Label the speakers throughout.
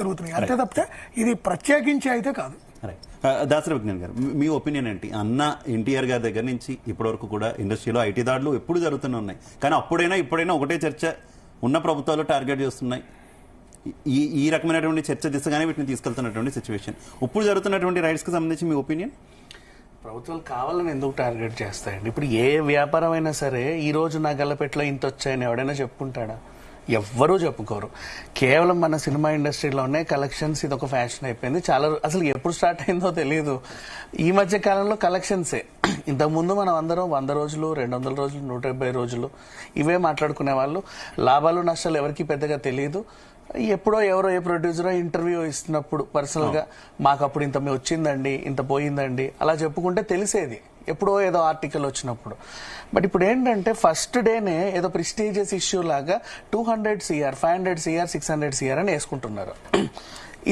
Speaker 1: జరుగుతున్నాయి అంతే తప్పితే ఇది ప్రత్యేకించి అయితే కాదు.
Speaker 2: దాసరి విజ్ఞాన్ గారు, మీ ఒపీనియన్ ఏంటి? అన్న ఎన్టీఆర్ గారి దగ్గర నుంచి ఇప్పటి వరకు కూడా ఇండస్ట్రీలో ఐటీ దాడులు ఎప్పుడు జరుగుతూనే ఉన్నాయి, కానీ ఇప్పుడైనా ఒకటే చర్చ, ఉన్న ప్రభుత్వాలు టార్గెట్ చేస్తున్నాయి, ఈ రకమైనటువంటి చర్చ దిశగానే వీటిని తీసుకెళ్తున్నటువంటి సిచ్యువేషన్. ఇప్పుడు జరుగుతున్నటువంటి రైట్స్ కి సంబంధించి మీ ఒపీనియన్?
Speaker 3: ప్రభుత్వాలు కావాలని ఎందుకు టార్గెట్ చేస్తాయండి? ఇప్పుడు ఏ వ్యాపారం అయినా సరే ఈ రోజు నా గల్లపెట్లో ఇంత వచ్చాయని ఎవడైనా చెప్పుకుంటాడా? ఎవ్వరూ చెప్పుకోరు. కేవలం మన సినిమా ఇండస్ట్రీలోనే కలెక్షన్స్ ఇది ఒక ఫ్యాషన్ అయిపోయింది. చాలా అసలు ఎప్పుడు స్టార్ట్ అయిందో తెలియదు. ఈ మధ్య కాలంలో కలెక్షన్సే. ఇంతకుముందు మనం అందరం 100 రోజులు, 200 రోజులు, 170 రోజులు ఇవే మాట్లాడుకునే వాళ్ళు. లాభాలు నష్టాలు ఎవరికి పెద్దగా తెలియదు. ఎప్పుడో ఎవరో ఏ ప్రొడ్యూసరో ఇంటర్వ్యూ ఇస్తున్నప్పుడు పర్సనల్ గా మాకు అప్పుడు ఇంత వచ్చిందండి, ఇంత పోయిందండి అలా చెప్పుకుంటే తెలిసేది, ఎప్పుడో ఏదో ఆర్టికల్ వచ్చినప్పుడు. బట్ ఇప్పుడు ఏంటంటే ఫస్ట్ డేనే ఏదో ప్రెస్టీజియస్ ఇష్యూ లాగా 200 CR, 500 CR, 600 CR అని వేసుకుంటున్నారు.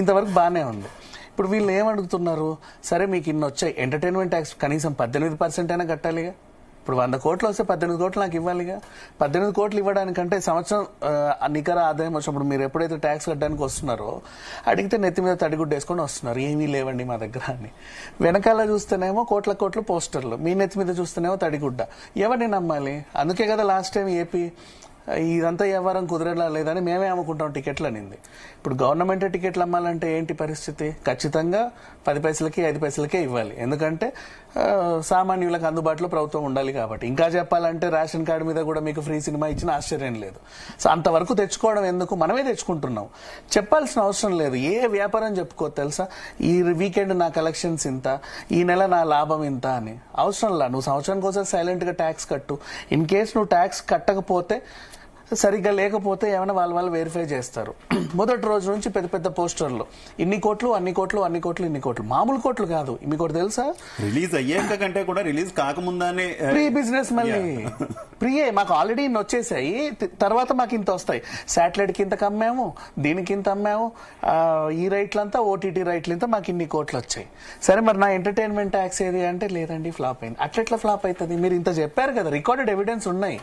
Speaker 3: ఇంతవరకు బాగానే ఉంది. ఇప్పుడు వీళ్ళు ఏమడుగుతున్నారు? సరే మీకు ఇన్ని వచ్చాయి, ఎంటర్టైన్మెంట్ ట్యాక్స్ కనీసం 18% అయినా కట్టాలిగా. ఇప్పుడు 100 కోట్లు వస్తే 18 కోట్లు నాకు ఇవ్వాలిగా. 18 కోట్లు ఇవ్వడానికంటే సంవత్సరం నికర ఆదాయం వచ్చినప్పుడు మీరు ఎప్పుడైతే ట్యాక్స్ కట్టడానికి వస్తున్నారో అడిగితే నెత్తి మీద తడిగుడ్డ వేసుకొని వస్తున్నారు, ఏమీ లేవండి మా దగ్గర అని. వెనకాల చూస్తేనేమో కోట్ల పోస్టర్లు, మీ నెత్తి మీద చూస్తేనేమో తడిగుడ్డ. ఎవరిని నమ్మాలి? అందుకే కదా లాస్ట్ టైం ఏపీ ఇదంతా వ్యవహారం కుదరలా లేదని మేమే అమ్ముకుంటాం టికెట్లు అనింది. ఇప్పుడు గవర్నమెంట్ టికెట్లు అమ్మాలంటే ఏంటి పరిస్థితి? ఖచ్చితంగా 10 పైసలకి 5 పైసలకే ఇవ్వాలి. ఎందుకంటే సామాన్యులకు అందుబాటులో ప్రభుత్వం ఉండాలి కాబట్టి. ఇంకా చెప్పాలంటే రేషన్ కార్డు మీద కూడా మీకు ఫ్రీ సినిమా ఇచ్చిన ఆశ్చర్యం లేదు. సో అంతవరకు తెచ్చుకోవడం ఎందుకు? మనమే తెచ్చుకుంటున్నాం. చెప్పాల్సిన అవసరం లేదు. ఏ వ్యాపారం చెప్పుకో తెలుసా, ఈ వీకెండ్ నా కలెక్షన్స్ ఇంత, ఈ నెల నా లాభం ఇంత అని. అవసరంలా. నువ్వు సంవత్సరానికి ఒకసారి సైలెంట్ గా ట్యాక్స్ కట్టు. ఇన్ కేస్ నువ్వు ట్యాక్స్ కట్టకపోతే, సరిగ్గా లేకపోతే ఏమైనా వాళ్ళు వెరిఫై చేస్తారు. మొదటి రోజు నుంచి పెద్ద పోస్టర్లు, ఇన్ని కోట్లు అన్ని కోట్లు అన్ని కోట్లు ఇన్ని కోట్లు, మామూలు కోట్లు కాదు. మీకు ఒకటి తెలుసా,
Speaker 2: రిలీజ్ అయ్యాక కంటే కూడా రిలీజ్ కాకముందానే
Speaker 3: ప్రీ బిజినెస్. మళ్ళీ ప్రియే మాకు ఆల్రెడీ ఇన్ని వచ్చేసాయి, తర్వాత మాకు ఇంత వస్తాయి. శాటిలైట్ కి ఇంత అమ్మాము, దీనికి ఇంత అమ్మాము, ఈ రైట్లంతా ఓటీటీ రైట్లు ఇంత, మాకు ఇన్ని కోట్లు వచ్చాయి. సరే మరి నా ఎంటర్టైన్మెంట్ ట్యాక్స్ ఏది అంటే లేదండి ఫ్లాప్ అయింది. అట్లెట్లా ఫ్లాప్ అవుతుంది? మీరు ఇంత చెప్పారు కదా, రికార్డెడ్ ఎవిడెన్స్ ఉన్నాయి,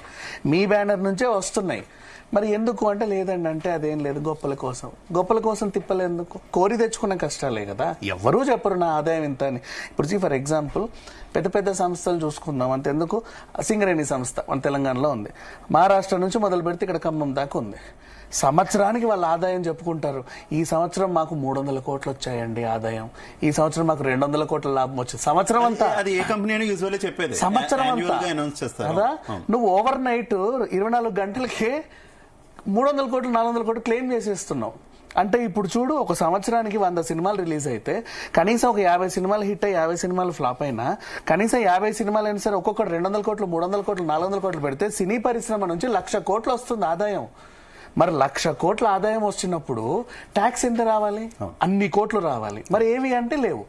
Speaker 3: మీ బ్యానర్ నుంచే వస్తున్నాయి. మరి ఎందుకు అంటే లేదండి అంటే అదేం లేదు, గొప్పల కోసం తిప్పలేందుకు, కోరి తెచ్చుకున్న కష్టాలే కదా. ఎవరూ చెప్పరు నా ఆదాయం ఇంత అని. ఇప్పుడు ఫర్ ఎగ్జాంపుల్ పెద్ద సంస్థలు చూసుకుందాం. అంతెందుకు, సింగరేణి సంస్థ మన తెలంగాణలో ఉంది, మహారాష్ట్ర నుంచి మొదలు పెడితే ఇక్కడ ఖమ్మం దాకా ఉంది. సంవత్సరానికి వాళ్ళ ఆదాయం చెప్పుకుంటారు. ఈ సంవత్సరం మాకు 300 కోట్లు వచ్చాయండి ఆదాయం, ఈ సంవత్సరం మాకు 200 కోట్ల లాభం వచ్చింది. సంవత్సరం అంతా
Speaker 2: అది ఏ కంపెనీ యూజువల్లీ చెప్పేది,
Speaker 3: సంవత్సరం అంతా కదా. నువ్వు ఓవర్ నైట్ 24 గంటలకే 300 కోట్లు 400 కోట్లు క్లెయిమ్ చేసేస్తున్నావు. అంటే ఇప్పుడు చూడు, ఒక సంవత్సరానికి 100 సినిమాలు రిలీజ్ అయితే కనీసం ఒక 50 సినిమాలు హిట్ అయ్యి 50 సినిమాలు ఫ్లాప్ అయినా కనీసం 50 సినిమాలు అయినా సరే ఒక్కొక్కటి 200 కోట్లు 300 కోట్లు 400 కోట్లు పెడితే సినీ పరిశ్రమ నుంచి 1,00,000 కోట్లు వస్తుంది ఆదాయం. మరి 1,00,000 కోట్ల ఆదాయం వచ్చినప్పుడు ట్యాక్స్ ఎంత రావాలి? అన్ని కోట్లు రావాలి. మరి ఏవి అంటే లేవు.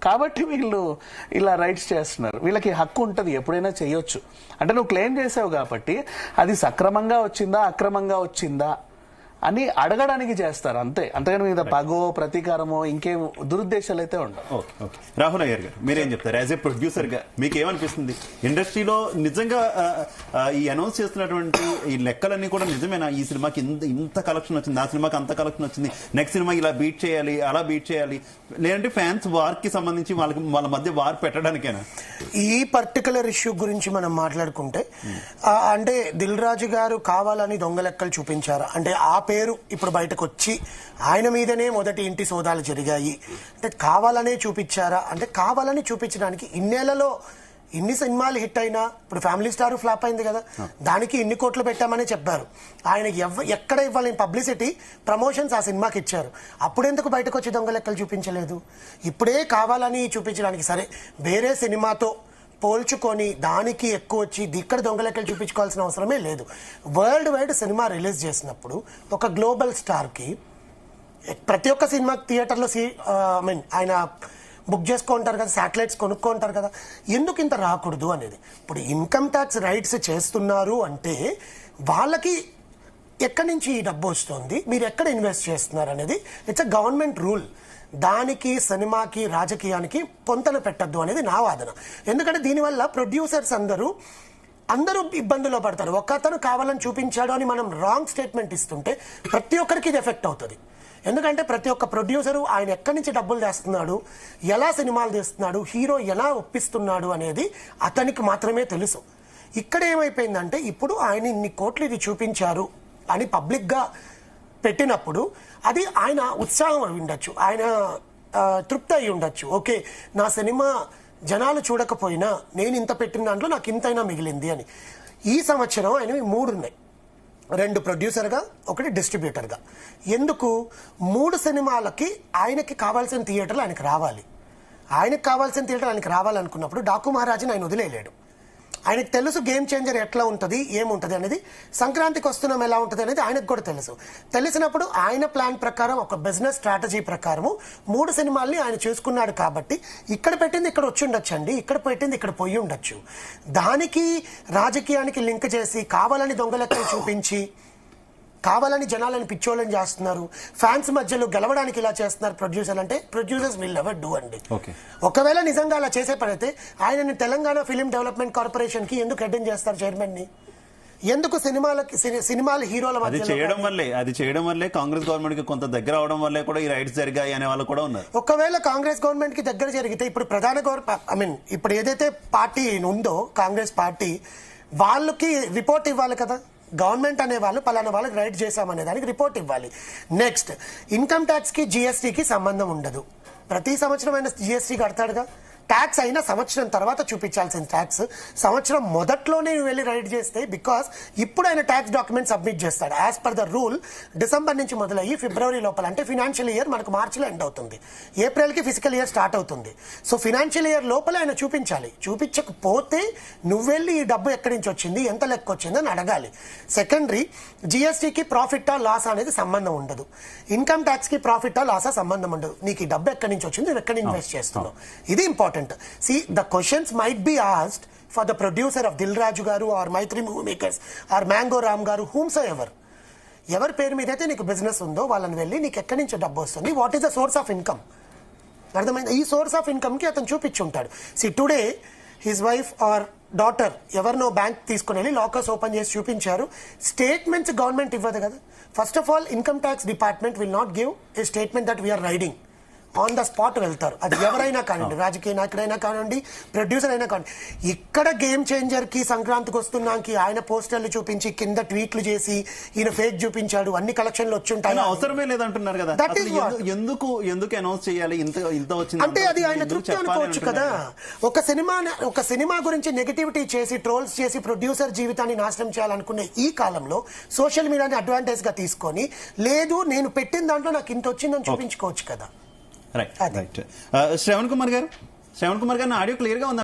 Speaker 3: కాబట్టి వీళ్ళు ఇలా రైట్స్ చేస్తున్నారు. వీళ్ళకి హక్కు ఉంటుంది, ఎప్పుడైనా చేయొచ్చు. అంటే నువ్వు క్లెయిమ్ చేసావు కాబట్టి అది సక్రమంగా వచ్చిందా అక్రమంగా వచ్చిందా అని అడగడానికి చేస్తారు అంతే. అంతేగాని మీద పగో ప్రతీకారమో ఇంకేం దురుద్దేశాలు అయితే ఉండవు.
Speaker 2: రాహుల్ అయ్యర్ గారు, మీరేం చెప్తారు? యాజ్ ఏ ప్రొడ్యూసర్ గా మీకు ఏమనిపిస్తుంది? ఇండస్ట్రీలో నిజంగా ఈ అనౌన్స్ చేస్తున్నటువంటి ఈ లెక్కలన్నీ కూడా నిజమేనా? ఈ సినిమాకి ఇంత కలెక్షన్ వచ్చింది, ఆ సినిమాకి అంత కలెక్షన్ వచ్చింది, నెక్స్ట్ సినిమా ఇలా బీట్ చేయాలి అలా బీట్ చేయాలి, లేదంటే ఫ్యాన్స్ వార్ కి సంబంధించి వాళ్ళ మధ్య వార్ పెట్టడానికేనా?
Speaker 1: ఈ పర్టికులర్ ఇష్యూ గురించి మనం మాట్లాడుకుంటే అంటే దిల్ రాజు గారు కావాలని దొంగ లెక్కలు చూపించారా అంటే ఆ పేరు ఇప్పుడు బయటకు వచ్చి ఆయన మీదనే మొదటి ఇంటి సోదాలు జరిగాయి అంటే కావాలనే చూపించారా అంటే కావాలని చూపించడానికి ఇన్నేళ్లలో ఇన్ని సినిమాలు హిట్ అయినా ఇప్పుడు ఫ్యామిలీ స్టార్ ఫ్లాప్ అయింది కదా, దానికి ఇన్ని కోట్లు పెట్టామని చెప్పారు. ఆయన ఎక్కడ ఇవ్వాలని పబ్లిసిటీ ప్రమోషన్స్ ఆ సినిమాకి ఇచ్చారు. అప్పుడెందుకు బయటకు వచ్చి దొంగ లెక్కలు చూపించలేదు? ఇప్పుడే కావాలని చూపించడానికి సరే వేరే సినిమాతో పోల్చుకొని దానికి ఎక్కువ వచ్చి ఇక్కడ దొంగ లెక్కలు చూపించుకోవాల్సిన అవసరమే లేదు. వరల్డ్ వైడ్ సినిమా రిలీజ్ చేసినప్పుడు ఒక గ్లోబల్ స్టార్కి ప్రతి ఒక్క సినిమా థియేటర్లో ఆయన బుక్ చేసుకుంటారు కదా, శాటిలైట్స్ కొనుక్కుంటారు కదా, ఎందుకు ఇంత రాకూడదు అనేది. ఇప్పుడు ఇన్కమ్ ట్యాక్స్ రైట్స్ చేస్తున్నారు అంటే వాళ్ళకి ఎక్కడి నుంచి ఈ డబ్బు వస్తుంది, మీరు ఎక్కడ ఇన్వెస్ట్ చేస్తున్నారు అనేది ఇట్స్ అ గవర్నమెంట్ రూల్. దానికి సినిమాకి రాజకీయానికి పొంతన పెట్టద్దు అనేది నా వాదన. ఎందుకంటే దీనివల్ల ప్రొడ్యూసర్స్ అందరూ ఇబ్బందుల్లో పడతారు. ఒక్కతను కావాలని చూపించాడు అని మనం రాంగ్ స్టేట్మెంట్ ఇస్తుంటే ప్రతి ఒక్కరికి ఇది ఎఫెక్ట్ అవుతుంది. ఎందుకంటే ప్రతి ఒక్క ప్రొడ్యూసరు ఆయన ఎక్కడి నుంచి డబ్బులు తెస్తున్నాడు, ఎలా సినిమాలు తీస్తున్నాడు, హీరో ఎలా ఒప్పిస్తున్నాడు అనేది అతనికి మాత్రమే తెలుసు. ఇక్కడ ఏమైపోయిందంటే ఇప్పుడు ఆయన ఇన్ని కోట్లు ఇది చూపించారు అని పబ్లిక్ గా పెట్టినప్పుడు అది ఆయన ఉత్సాహం అయి ఉండొచ్చు, ఆయన తృప్తి అయి ఉండొచ్చు. ఓకే, నా సినిమా జనాలు చూడకపోయినా నేను ఇంత పెట్టిన దాంట్లో నాకు ఇంతైనా మిగిలింది అని. ఈ సంవత్సరం ఆయనవి 3 ఉన్నాయి, 2 ప్రొడ్యూసర్గా, 1 డిస్ట్రిబ్యూటర్గా. ఎందుకు 3 సినిమాలకి ఆయనకి కావాల్సిన థియేటర్లు ఆయనకి రావాలి. ఆయనకి కావాల్సిన థియేటర్ ఆయనకి రావాలనుకున్నప్పుడు డాకు మహారాజుని ఆయన వదిలేయలేడు. ఆయనకు తెలుసు గేమ్ చేంజర్ ఎట్లా ఉంటుంది, ఏముంటుంది అనేది, సంక్రాంతికి వస్తున్నాం ఎలా ఉంటుంది అనేది ఆయనకు కూడా తెలుసు. తెలిసినప్పుడు ఆయన ప్లాన్ ప్రకారం, ఒక బిజినెస్ స్ట్రాటజీ ప్రకారము 3 సినిమాల్ని ఆయన చూసుకున్నాడు. కాబట్టి ఇక్కడ పెట్టింది ఇక్కడ వచ్చి ఉండొచ్చండి, ఇక్కడ పెట్టింది ఇక్కడ పోయి ఉండొచ్చు. దానికి రాజకీయానికి లింక్ చేసి కావాలని దొంగలెక్కలు చూపించి కావాలని జనాలను పిచ్చోళ్ళని చేస్తున్నారు, ఫ్యాన్స్ మధ్యలో గెలవడానికి ఇలా చేస్తున్నారు ప్రొడ్యూసర్ అంటే ప్రొడ్యూసర్స్ విల్ నెవర్ డూ అండి. ఒకవేళ నిజంగా అలా చేసే పనైతే ఆయనని తెలంగాణ ఫిలిం డెవలప్మెంట్ కార్పొరేషన్ కి ఎందుకు హెడ్ చేస్తారు చైర్మన్ ని? ఎందుకు సినిమాల హీరోల
Speaker 2: అది చేయడం వల్లే కాంగ్రెస్ గవర్నమెంట్ కి కొంత దగ్గర అవడం వల్లే కూడా ఈ రైట్స్ జరిగాయి అనే వాళ్ళు కూడా ఉన్నారు.
Speaker 1: ఒకవేళ కాంగ్రెస్ గవర్నమెంట్ కి దగ్గర జరిగితే ఇప్పుడు ప్రధాన ఇప్పుడు ఏదైతే పార్టీ ఉందో కాంగ్రెస్ పార్టీ, వాళ్ళకి రిపోర్ట్ ఇవ్వాలి కదా. గవర్నమెంట్ అనే వాళ్ళు పలానా వాళ్ళకి రైట్ చేశామనే దానికి రిపోర్ట్ ఇవ్వాలి. నెక్స్ట్, ఇన్కమ్ ట్యాక్స్ కి జిఎస్టీకి సంబంధం ఉండదు. ప్రతి సంవత్సరం ఆయన జిఎస్టీ కడతాడుగా. ట్యాక్స్ అయినా సంవత్సరం తర్వాత చూపించాల్సిన ట్యాక్స్ సంవత్సరం మొదట్లోనే వెళ్ళి రైడ్ చేస్తే, బికాస్ ఇప్పుడు ఆయన ట్యాక్స్ డాక్యుమెంట్ సబ్మిట్ చేస్తాడు. As per the rule December నుంచి మొదలయ్యి ఫిబ్రవరి లోపల, అంటే ఫినాన్షియల్ ఇయర్ మనకు మార్చిలో ఎండ్ అవుతుంది, ఏప్రిల్కి ఫిజికల్ ఇయర్ స్టార్ట్ అవుతుంది. సో ఫినాన్షియల్ ఇయర్ లోపల ఆయన చూపించాలి. చూపించకపోతే నువ్వెళ్ళి ఈ డబ్బు ఎక్కడి నుంచి వచ్చింది, ఎంత లెక్క వచ్చింది అని అడగాలి. సెకండరీ, జిఎస్టీకి ప్రాఫిట్ ఆ లాస్ అనేది సంబంధం ఉండదు, ఇన్కమ్ ట్యాక్స్ కి ప్రాఫిట్ ఆ లాస్ సంబంధం ఉండదు. నీకు ఈ డబ్బు ఎక్కడి నుంచి వచ్చింది, నువ్వు ఎక్కడి ఇన్వెస్ట్ చేస్తున్నావు, ఇది important. See, the questions might be asked for the producer of Dil Raju garu or Maitri Movie Makers or Mango Ram garu, whomsoever. ఎవరి పేరు మీద అయితే నీకు బిజినెస్ ఉందో వాళ్ళని వెళ్ళి నీకు ఎక్కడి నుంచి డబ్బు వస్తుంది, what is the source of income, అర్థమైంది? ఈ సోర్స్ ఆఫ్ ఇన్కమ్ కి అతను చూపించుంటాడు. See today his wife or daughter ఎవరినో బ్యాంక్ తీసుకుని వెళ్ళి లాకర్స్ ఓపెన్ చేసి చూపించారు. స్టేట్మెంట్స్ గవర్నమెంట్ ఇవ్వదు కదా. First of all, income tax department will not give a statement that we're riding. On the spot వెళ్తారు. అది ఎవరైనా కానివ్వండి, రాజకీయ నాయకుడైనా కానివ్వండి, ప్రొడ్యూసర్ అయినా కానివ్వండి. ఇక్కడ గేమ్ చేంజర్ కి సంక్రాంతికి వస్తున్నాకి ఆయన పోస్టర్లు చూపించి కింద ట్వీట్లు చేసి ఈయన ఫేక్ చూపించాడు, అన్ని కలెక్షన్లు వచ్చి ఉంటాయి,
Speaker 2: అవసరమే లేదంటున్నారు కదా. ఎందుకు అనౌన్స్ చేయాలి, ఇంత వచ్చింది
Speaker 1: అంటే అది ఆయన తృప్తి అనుకోవచ్చు కదా. ఒక సినిమా గురించి నెగటివిటీ చేసి ట్రోల్స్ చేసి ప్రొడ్యూసర్ జీవితాన్ని నాశనం చేయాలనుకునే ఈ కాలంలో సోషల్ మీడియాని అడ్వాంటేజ్ గా తీసుకొని, లేదు నేను పెట్టిన దాంట్లో నాకు ఇంత వచ్చిందని చూపించుకోవచ్చు కదా.
Speaker 2: రైట్. శ్రవణ్ కుమార్ గారు, ఆడియో క్లియర్ గా ఉంది.